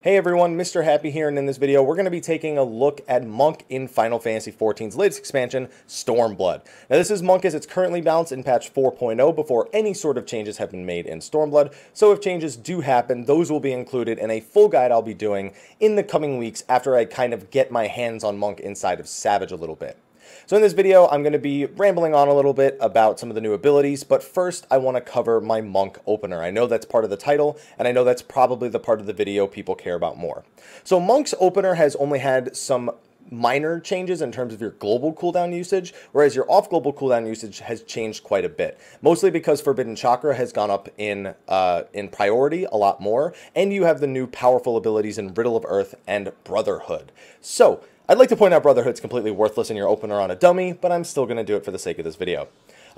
Hey everyone, Mr. Happy here, and in this video we're going to be taking a look at Monk in Final Fantasy XIV's latest expansion, Stormblood. Now this is Monk as it's currently balanced in patch 4.0 before any sort of changes have been made in Stormblood, so if changes do happen, those will be included in a full guide I'll be doing in the coming weeks after I kind of get my hands on Monk inside of Savage a little bit. So in this video, I'm going to be rambling on a little bit about some of the new abilities, but first I want to cover my Monk opener. I know that's part of the title, and I know that's probably the part of the video people care about more. So Monk's opener has only had some minor changes in terms of your global cooldown usage, whereas your off-global cooldown usage has changed quite a bit. Mostly because Forbidden Chakra has gone up in priority a lot more, and you have the new powerful abilities in Riddle of Earth and Brotherhood. So, I'd like to point out Brotherhood's completely worthless in your opener on a dummy, but I'm still going to do it for the sake of this video.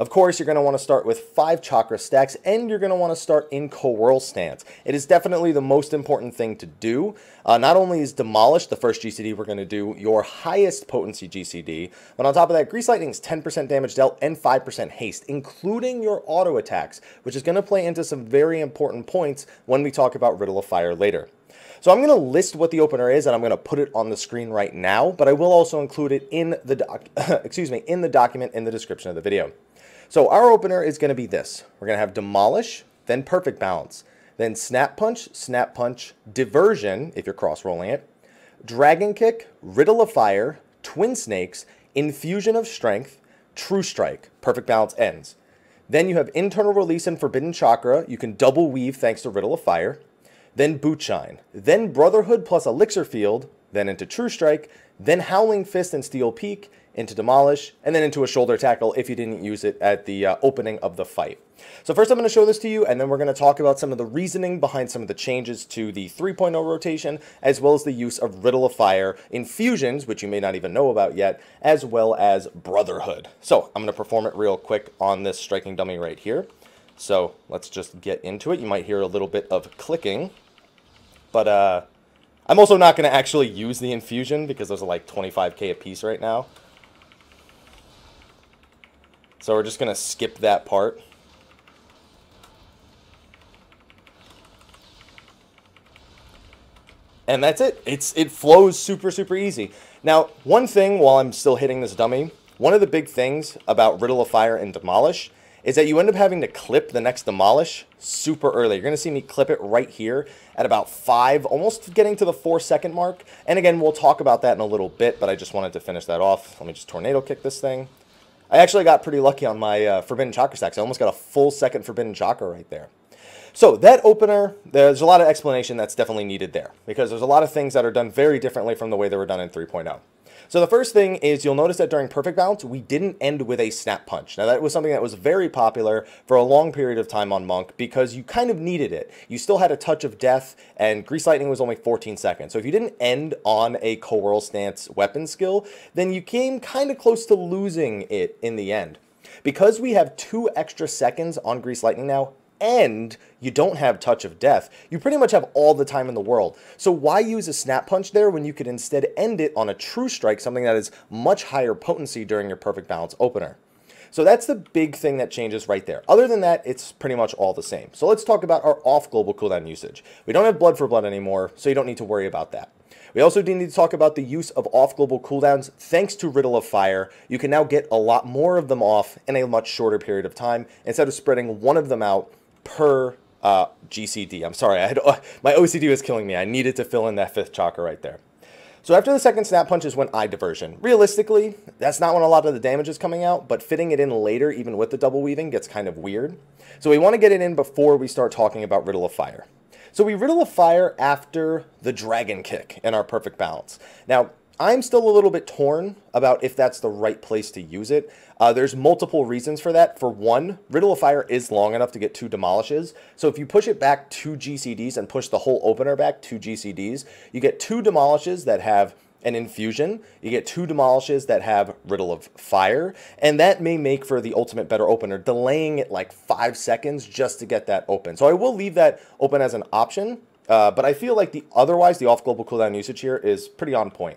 Of course, you're going to want to start with 5 chakra stacks, and you're going to want to start in Coerl stance. It is definitely the most important thing to do. Not only is Demolish, the first GCD we're going to do, your highest potency GCD, but on top of that, Grease Lightning is 10% damage dealt and 5% haste, including your auto attacks, which is going to play into some very important points when we talk about Riddle of Fire later. So I'm going to list what the opener is, and I'm going to put it on the screen right now, but I will also include it in the in the document in the description of the video. So our opener is going to be this. We're going to have Demolish, then Perfect Balance, then Snap Punch, Diversion, if you're cross-rolling it, Dragon Kick, Riddle of Fire, Twin Snakes, Infusion of Strength, True Strike, Perfect Balance ends. Then you have Internal Release and Forbidden Chakra. You can double weave thanks to Riddle of Fire. Then Bootshine, then Brotherhood plus Elixir Field, then into True Strike, then Howling Fist and Steel Peak, into Demolish, and then into a Shoulder Tackle if you didn't use it at the opening of the fight. So first I'm going to show this to you, and then we're going to talk about some of the reasoning behind some of the changes to the 3.0 rotation, as well as the use of Riddle of Fire, Infusions, which you may not even know about yet, as well as Brotherhood. So I'm going to perform it real quick on this striking dummy right here. So let's just get into it. You might hear a little bit of clicking. But I'm also not going to actually use the infusion because those are like 25k a piece right now. So we're just going to skip that part. And that's it. It flows super easy. Now, one thing while I'm still hitting this dummy, one of the big things about Riddle of Fire and Demolish is that you end up having to clip the next Demolish super early. You're going to see me clip it right here at about 5, almost getting to the 4-second mark. And again, we'll talk about that in a little bit, but I just wanted to finish that off. Let me just Tornado Kick this thing. I actually got pretty lucky on my Forbidden Chakra stacks. I almost got a full second Forbidden Chakra right there. So that opener, there's a lot of explanation that's definitely needed there, because there's a lot of things that are done very differently from the way they were done in 3.0. So the first thing is you'll notice that during Perfect Balance, we didn't end with a Snap Punch. Now that was something that was very popular for a long period of time on Monk because you kind of needed it. You still had a touch of death, and Grease Lightning was only 14 seconds. So if you didn't end on a Coerl stance weapon skill, then you came kind of close to losing it in the end. Because we have 2 extra seconds on Grease Lightning now, and you don't have Touch of Death, you pretty much have all the time in the world. So why use a Snap Punch there when you could instead end it on a True Strike, something that is much higher potency during your Perfect Balance opener? So that's the big thing that changes right there. Other than that, it's pretty much all the same. So let's talk about our off-global cooldown usage. We don't have Blood for Blood anymore, so you don't need to worry about that. We also do need to talk about the use of off-global cooldowns. Thanks to Riddle of Fire, you can now get a lot more of them off in a much shorter period of time, instead of spreading one of them out per GCD. I'm sorry, my OCD was killing me. I needed to fill in that 5th chakra right there. So after the second Snap Punch is when Diversion. Realistically, that's not when a lot of the damage is coming out, but fitting it in later, even with the double weaving, gets kind of weird. So we want to get it in before we start talking about Riddle of Fire. So we Riddle of Fire after the Dragon Kick in our Perfect Balance. Now, I'm still a little bit torn about if that's the right place to use it. There's multiple reasons for that. For one, Riddle of Fire is long enough to get 2 Demolishes. So if you push it back 2 GCDs and push the whole opener back 2 GCDs, you get 2 Demolishes that have an Infusion. You get 2 Demolishes that have Riddle of Fire. And that may make for the ultimate better opener, delaying it like 5 seconds just to get that open. So I will leave that open as an option. But I feel like otherwise the off-global cooldown usage here is pretty on point.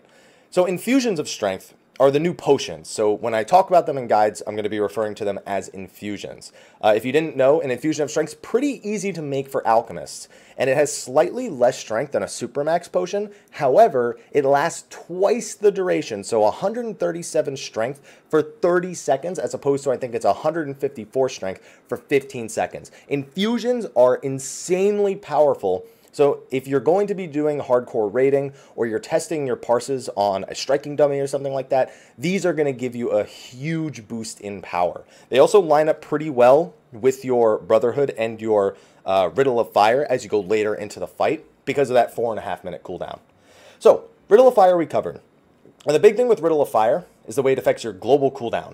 So Infusions of Strength are the new potions. So when I talk about them in guides, I'm going to be referring to them as infusions. If you didn't know, an infusion of strength is pretty easy to make for alchemists, and it has slightly less strength than a supermax potion. However, it lasts twice the duration, so 137 strength for 30 seconds, as opposed to, I think it's 154 strength for 15 seconds. Infusions are insanely powerful. So if you're going to be doing hardcore raiding, or you're testing your parses on a striking dummy or something like that, these are going to give you a huge boost in power. They also line up pretty well with your Brotherhood and your Riddle of Fire as you go later into the fight, because of that 4.5 minute cooldown. So, Riddle of Fire we covered. And the big thing with Riddle of Fire is the way it affects your global cooldown.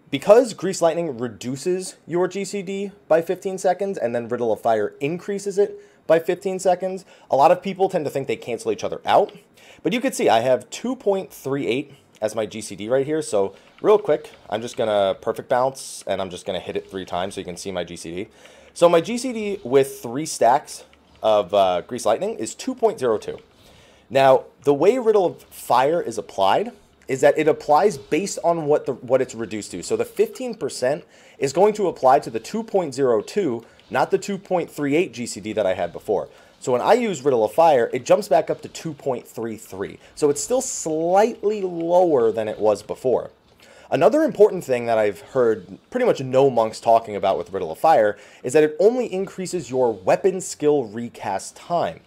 Because Grease Lightning reduces your GCD by 15 seconds, and then Riddle of Fire increases it by 15 seconds, a lot of people tend to think they cancel each other out. But you can see I have 2.38 as my GCD right here. So real quick, I'm just going to perfect bounce, and I'm just going to hit it 3 times so you can see my GCD. So my GCD with 3 stacks of Grease Lightning is 2.02. Now, the way Riddle of Fire is applied is that it applies based on what it's reduced to. So the 15% is going to apply to the 2.02, not the 2.38 GCD that I had before. So when I use Riddle of Fire, it jumps back up to 2.33. So it's still slightly lower than it was before. Another important thing that I've heard pretty much no monks talking about with Riddle of Fire is that it only increases your weapon skill recast time.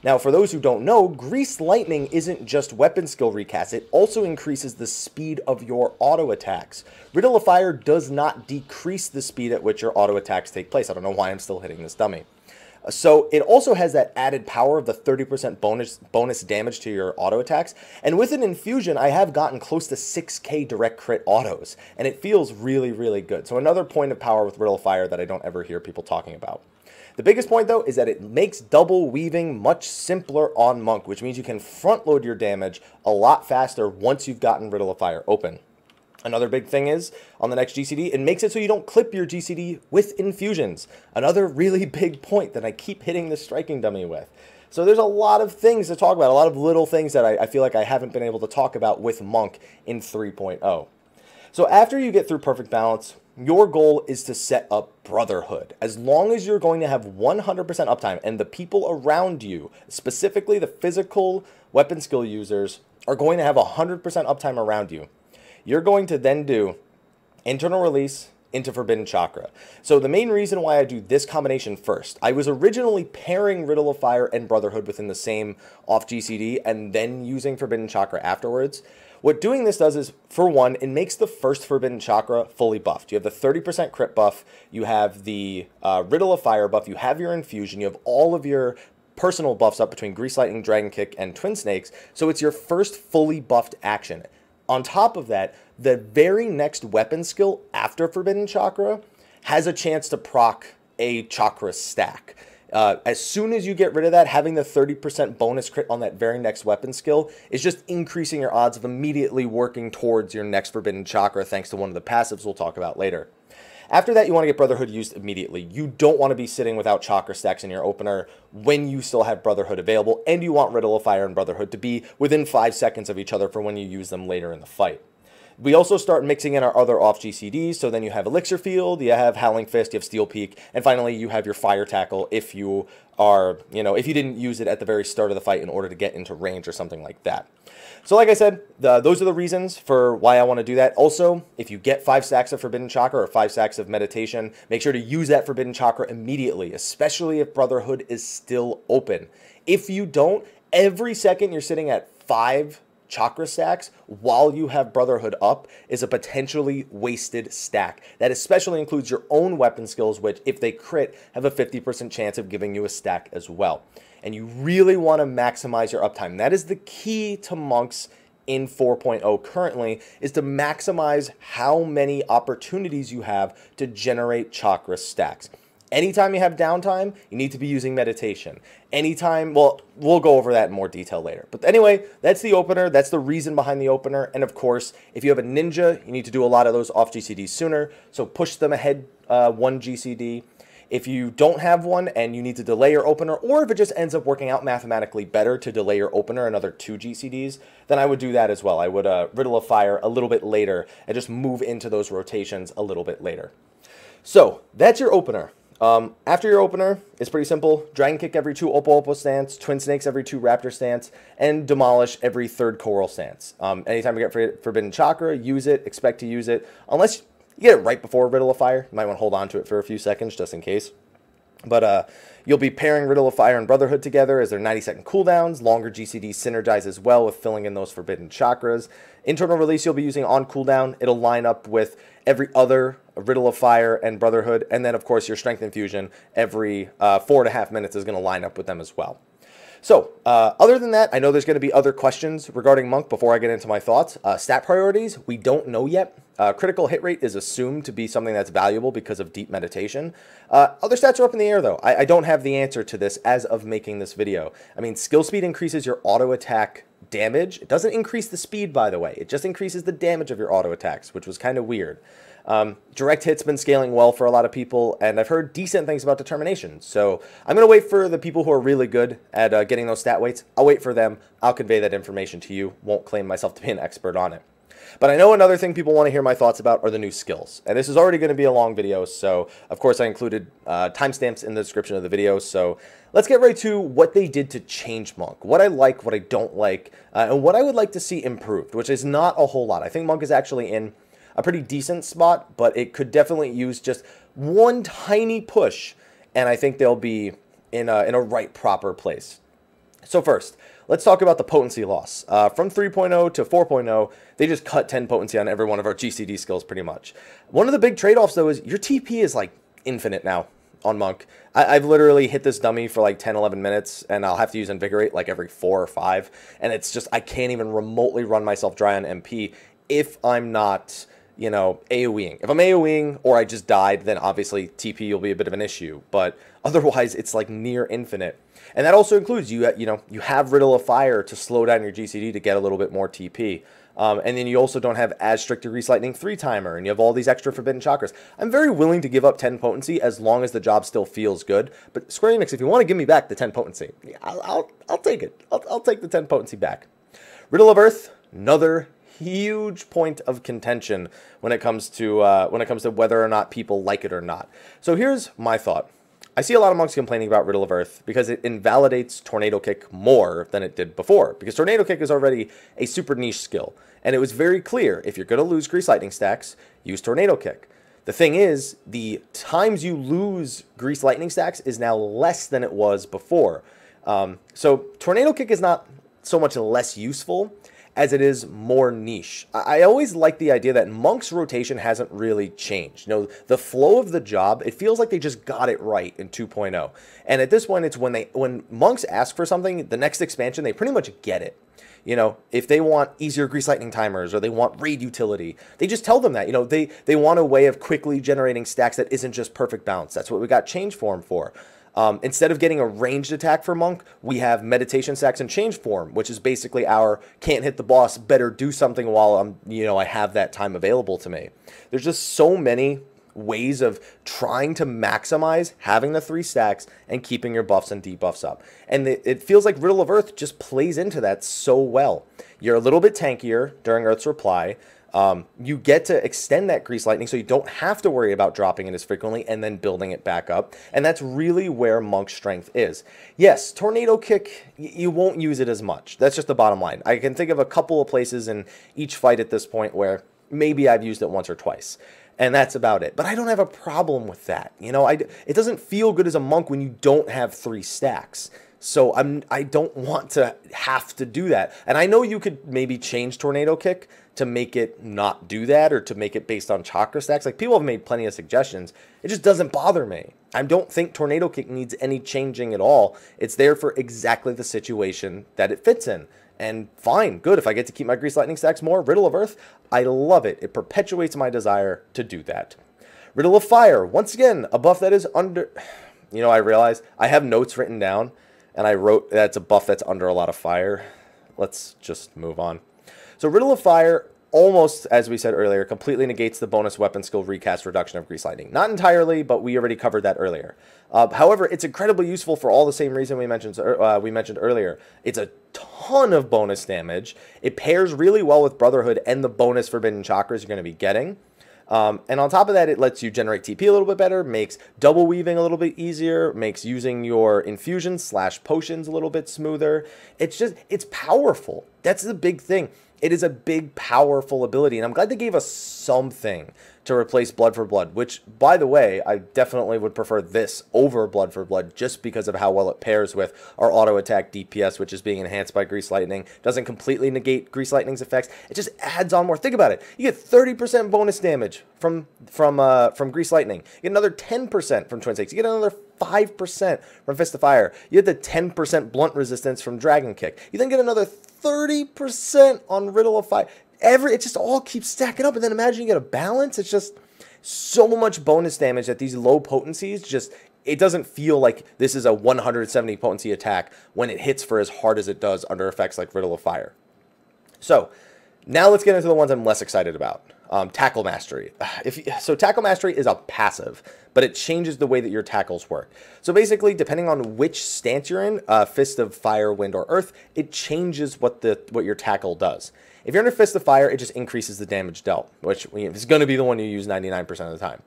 Now, for those who don't know, Grease Lightning isn't just weapon skill recast, it also increases the speed of your auto attacks. Riddle of Fire does not decrease the speed at which your auto attacks take place. I don't know why I'm still hitting this dummy. So it also has that added power of the 30% bonus damage to your auto attacks. And with an infusion, I have gotten close to 6k direct crit autos, and it feels really, really good. So another point of power with Riddle of Fire that I don't ever hear people talking about. The biggest point, though, is that it makes double weaving much simpler on Monk, which means you can front load your damage a lot faster once you've gotten Riddle of Fire open. Another big thing is, on the next GCD, it makes it so you don't clip your GCD with infusions. Another really big point that I keep hitting the striking dummy with. So there's a lot of things to talk about, a lot of little things that I feel like I haven't been able to talk about with Monk in 3.0. So after you get through Perfect Balance, your goal is to set up Brotherhood. As long as you're going to have 100% uptime, and the people around you, specifically the physical weapon skill users, are going to have 100% uptime around you, you're going to then do Internal Release into Forbidden Chakra. So the main reason why I do this combination first, I was originally pairing Riddle of Fire and Brotherhood within the same off GCD and then using Forbidden Chakra afterwards. What doing this does is, for one, it makes the first Forbidden Chakra fully buffed. You have the 30% crit buff, you have the Riddle of Fire buff, you have your infusion, you have all of your personal buffs up between Grease Lightning, Dragon Kick, and Twin Snakes, so it's your first fully buffed action. On top of that, the very next weapon skill after Forbidden Chakra has a chance to proc a chakra stack. As soon as you get rid of that, having the 30% bonus crit on that very next weapon skill is just increasing your odds of immediately working towards your next Forbidden Chakra thanks to one of the passives we'll talk about later. After that, you want to get Brotherhood used immediately. You don't want to be sitting without chakra stacks in your opener when you still have Brotherhood available, and you want Riddle of Fire and Brotherhood to be within 5 seconds of each other for when you use them later in the fight. We also start mixing in our other off GCDs, so then you have Elixir Field, you have Howling Fist, you have Steel Peak, and finally you have your Fire Tackle if you are, if you didn't use it at the very start of the fight in order to get into range or something like that. So like I said, those are the reasons for why I want to do that. Also, if you get 5 stacks of Forbidden Chakra or 5 stacks of Meditation, make sure to use that Forbidden Chakra immediately, especially if Brotherhood is still open. If you don't, every second you're sitting at 5 chakra stacks while you have Brotherhood up is a potentially wasted stack. That especially includes your own weapon skills, which, if they crit, have a 50% chance of giving you a stack as well. And you really want to maximize your uptime. That is the key to monks in 4.0 currently, is to maximize how many opportunities you have to generate chakra stacks. Anytime you have downtime, you need to be using meditation. Anytime, well, we'll go over that in more detail later. But anyway, that's the opener. That's the reason behind the opener. And of course, if you have a ninja, you need to do a lot of those off GCDs sooner. So push them ahead 1 GCD. If you don't have one and you need to delay your opener, or if it just ends up working out mathematically better to delay your opener another 2 GCDs, then I would do that as well. I would Riddle of Fire a little bit later and just move into those rotations a little bit later. So that's your opener. After your opener, it's pretty simple. Dragon Kick every 2 Oppo Oppo stance, Twin Snakes every 2 Raptor stance, and Demolish every 3rd Coral stance. Anytime you get Forbidden Chakra, use it, expect to use it. Unless you get it right before Riddle of Fire, you might want to hold on to it for a few seconds just in case. But you'll be pairing Riddle of Fire and Brotherhood together as their 90-second cooldowns. Longer GCDs synergize as well with filling in those Forbidden Chakras. Internal Release you'll be using on cooldown. It'll line up with every other Riddle of Fire and Brotherhood. And then, of course, your Strength Infusion every 4.5 minutes is going to line up with them as well. So, other than that, I know there's going to be other questions regarding Monk before I get into my thoughts. Stat priorities, we don't know yet. Critical hit rate is assumed to be something that's valuable because of deep meditation. Other stats are up in the air, though. I don't have the answer to this as of making this video. I mean, skill speed increases your auto attack damage. It doesn't increase the speed, by the way. It just increases the damage of your auto attacks, which was kind of weird. Direct hit's been scaling well for a lot of people, and I've heard decent things about determination. So I'm going to wait for the people who are really good at getting those stat weights. I'll wait for them. I'll convey that information to you. Won't claim myself to be an expert on it. But I know another thing people want to hear my thoughts about are the new skills. And this is already going to be a long video, so of course I included timestamps in the description of the video. So let's get right to what they did to change Monk. What I like, what I don't like, and what I would like to see improved, which is not a whole lot. I think Monk is actually in a pretty decent spot, but it could definitely use just one tiny push, and I think they'll be in a right, proper place. So first, let's talk about the potency loss. From 3.0 to 4.0, they just cut 10 potency on every one of our GCD skills pretty much. One of the big trade-offs, though, is your TP is like infinite now on Monk. I've literally hit this dummy for like 10, 11 minutes, and I'll have to use Invigorate like every 4 or 5, and it's just, I can't even remotely run myself dry on MP if I'm not, you know, AoEing. If I'm AoEing or I just died, then obviously TP will be a bit of an issue, but otherwise it's like near infinite. And that also includes you have Riddle of Fire to slow down your GCD to get a little bit more TP. And then you also don't have as strict a Grease Lightning 3 timer, and you have all these extra Forbidden Chakras. I'm very willing to give up 10 potency as long as the job still feels good. But Square Enix, if you want to give me back the 10 potency, I'll take it. I'll take the 10 potency back. Riddle of Earth, another huge point of contention when it comes to whether or not people like it or not. So here's my thought. I see a lot of monks complaining about Riddle of Earth because it invalidates Tornado Kick more than it did before. Because Tornado Kick is already a super niche skill. And it was very clear, if you're going to lose Grease Lightning stacks, use Tornado Kick. The thing is, the times you lose Grease Lightning stacks is now less than it was before. So Tornado Kick is not so much less useful as it is more niche. I always like the idea that Monk's rotation hasn't really changed. You know, the flow of the job, it feels like they just got it right in 2.0. And at this point, it's when Monks ask for something, the next expansion, they pretty much get it. You know, if they want easier Grease Lightning timers or they want raid utility, they just tell them that. You know, they want a way of quickly generating stacks that isn't just perfect bounce. That's what we got Change Form for. Instead of getting a ranged attack for Monk, we have Meditation stacks and Change Form, which is basically our can't hit the boss, better do something while I have that time available to me. There's just so many ways of trying to maximize having the 3 stacks and keeping your buffs and debuffs up. And it feels like Riddle of Earth just plays into that so well. You're a little bit tankier during Earth's Reply. You get to extend that Grease Lightning so you don't have to worry about dropping it as frequently and then building it back up. And that's really where Monk's strength is. Yes, Tornado Kick, you won't use it as much. That's just the bottom line. I can think of a couple of places in each fight at this point where maybe I've used it once or twice. And that's about it. But I don't have a problem with that. You know, it doesn't feel good as a Monk when you don't have 3 stacks. So I don't want to have to do that. And I know you could maybe change Tornado Kick to make it not do that, or to make it based on chakra stacks. Like, people have made plenty of suggestions. It just doesn't bother me. I don't think Tornado Kick needs any changing at all. It's there for exactly the situation that it fits in. And fine, good. If I get to keep my Grease Lightning stacks more, Riddle of Earth, I love it. It perpetuates my desire to do that. Riddle of Fire, once again, a buff that is under... You know, I realize I have notes written down, and I wrote that's a buff that's under a lot of fire. Let's just move on. So Riddle of Fire, almost, as we said earlier, completely negates the bonus weapon skill recast reduction of Grease Lightning. Not entirely, but we already covered that earlier. However, it's incredibly useful for all the same reason we mentioned earlier. It's a ton of bonus damage. It pairs really well with Brotherhood and the bonus Forbidden Chakras you're going to be getting. And on top of that, it lets you generate TP a little bit better, makes double weaving a little bit easier, makes using your infusions / potions a little bit smoother. It's powerful. That's the big thing. It is a big, powerful ability, and I'm glad they gave us something to replace Blood for Blood, which, by the way, I definitely would prefer this over Blood for Blood just because of how well it pairs with our auto attack DPS, which is being enhanced by Grease Lightning. Doesn't completely negate Grease Lightning's effects. It just adds on more. Think about it. You get 30% bonus damage from Grease Lightning. You get another 10% from Twin Stakes. You get another 5% from Fist of Fire. You get the 10% blunt resistance from Dragon Kick. You then get another 30% on Riddle of Fire. It just all keeps stacking up, and then imagine you get a balance. It's just so much bonus damage at these low potencies. It doesn't feel like this is a 170 potency attack when it hits for as hard as it does under effects like Riddle of Fire. So now let's get into the ones I'm less excited about. Tackle Mastery. Tackle Mastery is a passive, but it changes the way that your tackles work. So basically, depending on which stance you're in, Fist of Fire, Wind, or Earth, it changes what your tackle does. If you're under Fist of Fire, it just increases the damage dealt, which is going to be the one you use 99% of the time.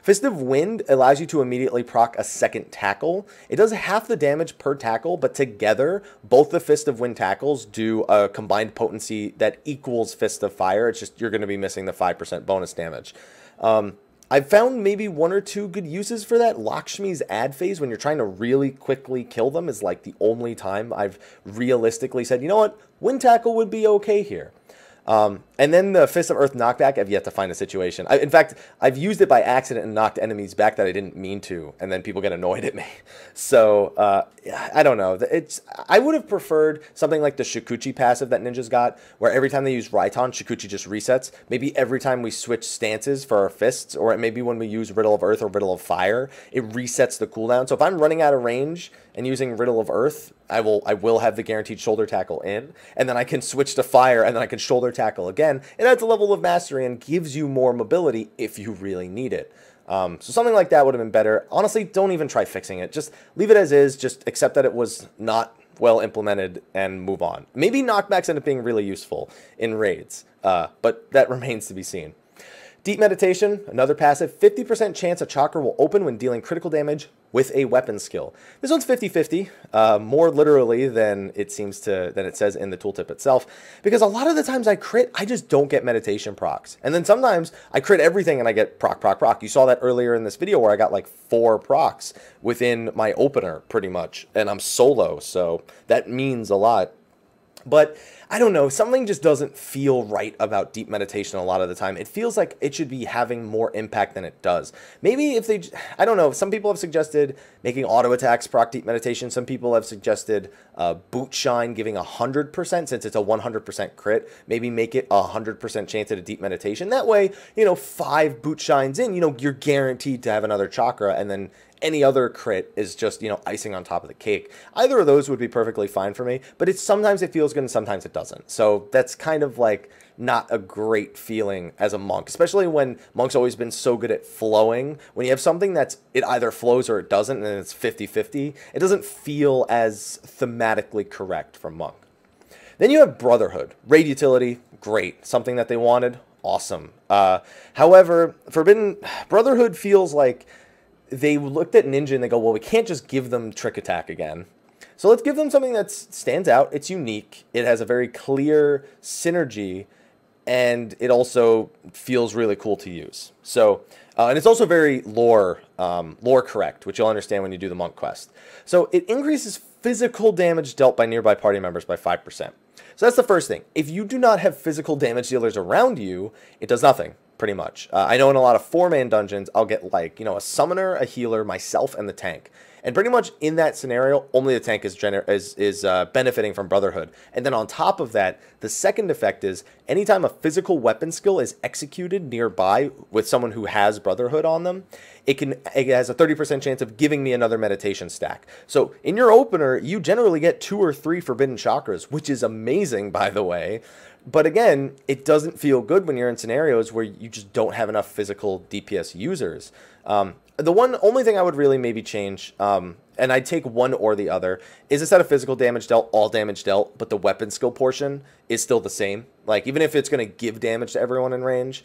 Fist of Wind allows you to immediately proc a second tackle. It does half the damage per tackle, but together, both the Fist of Wind tackles do a combined potency that equals Fist of Fire. It's just you're going to be missing the 5% bonus damage. I've found maybe 1 or 2 good uses for that. Lakshmi's ad phase, when you're trying to really quickly kill them, is like the only time I've realistically said, you know what, Wind Tackle would be okay here. And then the Fist of Earth knockback, I've yet to find a situation. In fact, I've used it by accident and knocked enemies back that I didn't mean to, and then people get annoyed at me. So, I don't know. I would have preferred something like the Shikuchi passive that ninjas got, where every time they use Raiton, Shikuchi just resets. Maybe every time we switch stances for our fists, or maybe when we use Riddle of Earth or Riddle of Fire, it resets the cooldown. So if I'm running out of range and using Riddle of Earth, I will have the guaranteed shoulder tackle in, and then I can switch to Fire, and then I can shoulder tackle again. It adds a level of mastery and gives you more mobility if you really need it. So something like that would have been better. Honestly, don't even try fixing it. Just leave it as is. Just accept that it was not well implemented and move on. Maybe knockbacks end up being really useful in raids, but that remains to be seen. Deep Meditation, another passive, 50% chance a chakra will open when dealing critical damage with a weapon skill. This one's 50-50, more literally than it says in the tooltip itself, because a lot of the times I crit, I just don't get meditation procs. And then sometimes I crit everything and I get proc, proc, proc. You saw that earlier in this video where I got like 4 procs within my opener, pretty much, and I'm solo, so that means a lot. But I don't know, something just doesn't feel right about Deep Meditation a lot of the time. It feels like it should be having more impact than it does. Maybe if they, I don't know, some people have suggested making auto attacks proc Deep Meditation. Some people have suggested Boot Shine giving 100% since it's a 100% crit. Maybe make it 100% chance at a Deep Meditation. That way, 5 Boot Shines in, you're guaranteed to have another chakra, and then any other crit is just, icing on top of the cake. Either of those would be perfectly fine for me, but sometimes it feels good and sometimes it doesn't. So that's kind of like not a great feeling as a monk, especially when monk's always been so good at flowing. When you have something it either flows or it doesn't, and it's 50-50, it doesn't feel as thematically correct for monk. Then you have Brotherhood. Raid utility, great. Something that they wanted, awesome. However, Brotherhood feels like they looked at Ninja and they go, well, we can't just give them Trick Attack again. So let's give them something that stands out. It's unique. It has a very clear synergy, and it also feels really cool to use. So, and it's also very lore correct, which you'll understand when you do the monk quest. So it increases physical damage dealt by nearby party members by 5%. So that's the first thing. If you do not have physical damage dealers around you, it does nothing. Pretty much. I know in a lot of 4-man dungeons, I'll get like, a summoner, a healer, myself, and the tank. And pretty much in that scenario, only the tank is benefiting from Brotherhood. And then on top of that, the second effect is anytime a physical weapon skill is executed nearby with someone who has Brotherhood on them, it has a 30% chance of giving me another meditation stack. So in your opener, you generally get 2 or 3 forbidden chakras, which is amazing, by the way. But again, it doesn't feel good when you're in scenarios where you just don't have enough physical DPS users. The only thing I would really maybe change, and I'd take one or the other, is instead of physical damage dealt, all damage dealt, but the weapon skill portion is still the same. Like, even if it's going to give damage to everyone in range,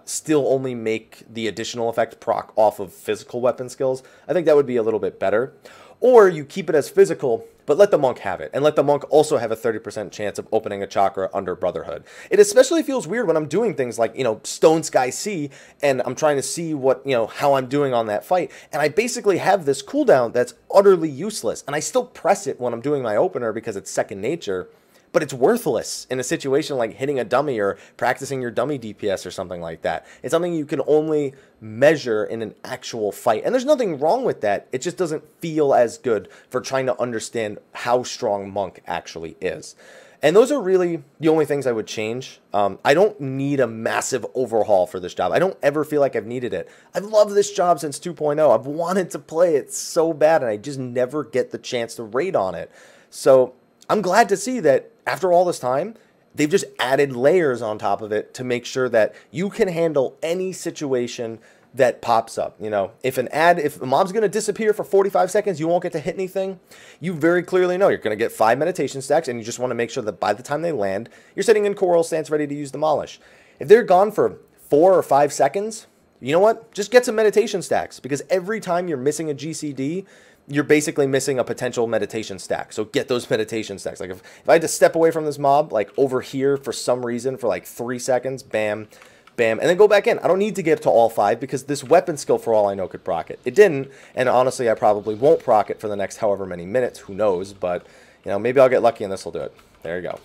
still only make the additional effect proc off of physical weapon skills. I think that would be a little bit better. Or you keep it as physical, but let the monk have it, and let the monk also have a 30% chance of opening a chakra under Brotherhood. It especially feels weird when I'm doing things like, Stone Sky Sea, and I'm trying to see what, how I'm doing on that fight, and I basically have this cooldown that's utterly useless, and I still press it when I'm doing my opener because it's second nature, but it's worthless in a situation like hitting a dummy or practicing your dummy DPS or something like that. It's something you can only measure in an actual fight. And there's nothing wrong with that. It just doesn't feel as good for trying to understand how strong Monk actually is. And those are really the only things I would change. I don't need a massive overhaul for this job. I don't ever feel like I've needed it. I've loved this job since 2.0. I've wanted to play it so bad, and I just never get the chance to raid on it. So I'm glad to see that after all this time, they've just added layers on top of it to make sure that you can handle any situation that pops up. If a mob's going to disappear for 45 seconds, you won't get to hit anything. You very clearly know you're going to get 5 meditation stacks, and you just want to make sure that by the time they land, you're sitting in Coral Stance ready to use Demolish. If they're gone for 4 or 5 seconds, you know what? Just get some meditation stacks, because every time you're missing a GCD, you're basically missing a potential meditation stack. So get those meditation stacks. Like if I had to step away from this mob, like over here for some reason for like 3 seconds, bam, bam, and then go back in. I don't need to get to all 5 because this weapon skill, for all I know, could proc it. It didn't, and honestly, I probably won't proc it for the next however many minutes. Who knows? But, maybe I'll get lucky and this will do it. There you go.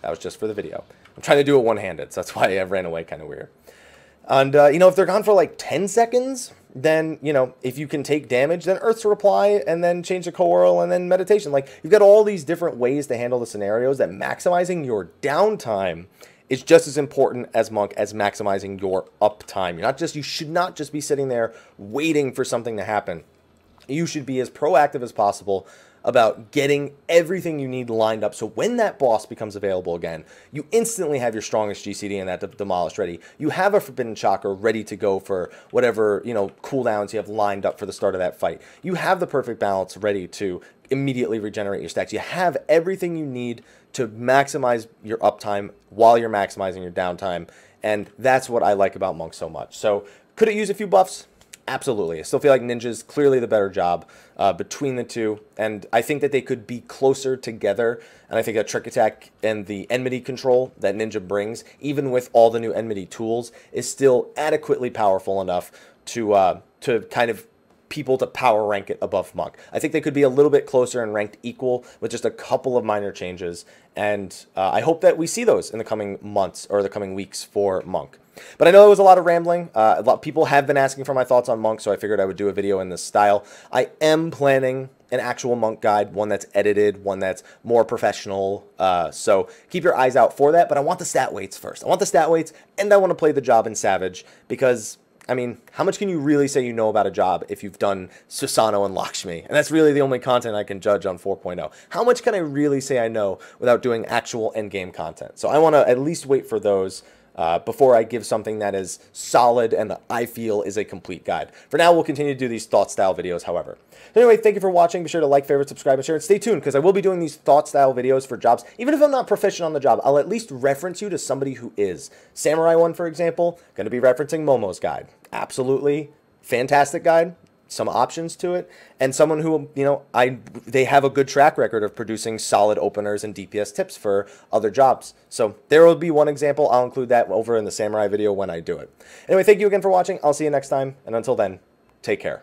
That was just for the video. I'm trying to do it one-handed, so that's why I ran away kind of weird. And, if they're gone for like 10 seconds, then, if you can take damage, then Earth's Reply, and then change the Coral, and then Meditation. Like, you've got all these different ways to handle the scenarios that maximizing your downtime is just as important as Monk as maximizing your uptime. You should not just be sitting there waiting for something to happen. You should be as proactive as possible about getting everything you need lined up, so when that boss becomes available again, you instantly have your strongest GCD and that Demolish ready. You have a Forbidden Chakra ready to go for whatever, cooldowns you have lined up for the start of that fight. You have the perfect balance ready to immediately regenerate your stacks. You have everything you need to maximize your uptime while you're maximizing your downtime, and that's what I like about Monk so much. So, could it use a few buffs? Absolutely. I still feel like Ninja's clearly the better job between the two, and I think that they could be closer together, and I think that Trick Attack and the Enmity control that Ninja brings, even with all the new Enmity tools, is still adequately powerful enough to kind of people to power rank it above Monk. I think they could be a little bit closer and ranked equal with just a couple of minor changes, and I hope that we see those in the coming months or the coming weeks for Monk. But I know it was a lot of rambling. A lot of people have been asking for my thoughts on Monk, so I figured I would do a video in this style. I am planning an actual Monk guide, one that's edited, one that's more professional. So keep your eyes out for that, but I want the stat weights first. I want the stat weights, and I want to play the job in Savage, because I mean, how much can you really say you know about a job if you've done Susano and Lakshmi? And that's really the only content I can judge on 4.0. How much can I really say I know without doing actual endgame content? So I want to at least wait for those before I give something that is solid and I feel is a complete guide. For now, we'll continue to do these thought-style videos, however. So anyway, thank you for watching. Be sure to like, favorite, subscribe, and share. And stay tuned, because I will be doing these thought-style videos for jobs. Even if I'm not proficient on the job, I'll at least reference you to somebody who is. Samurai one, for example, going to be referencing Momo's guide. Absolutely fantastic guide. Some options to it, and someone who, they have a good track record of producing solid openers and DPS tips for other jobs. So there will be one example. I'll include that over in the Samurai video when I do it. Anyway, thank you again for watching. I'll see you next time, and until then, take care.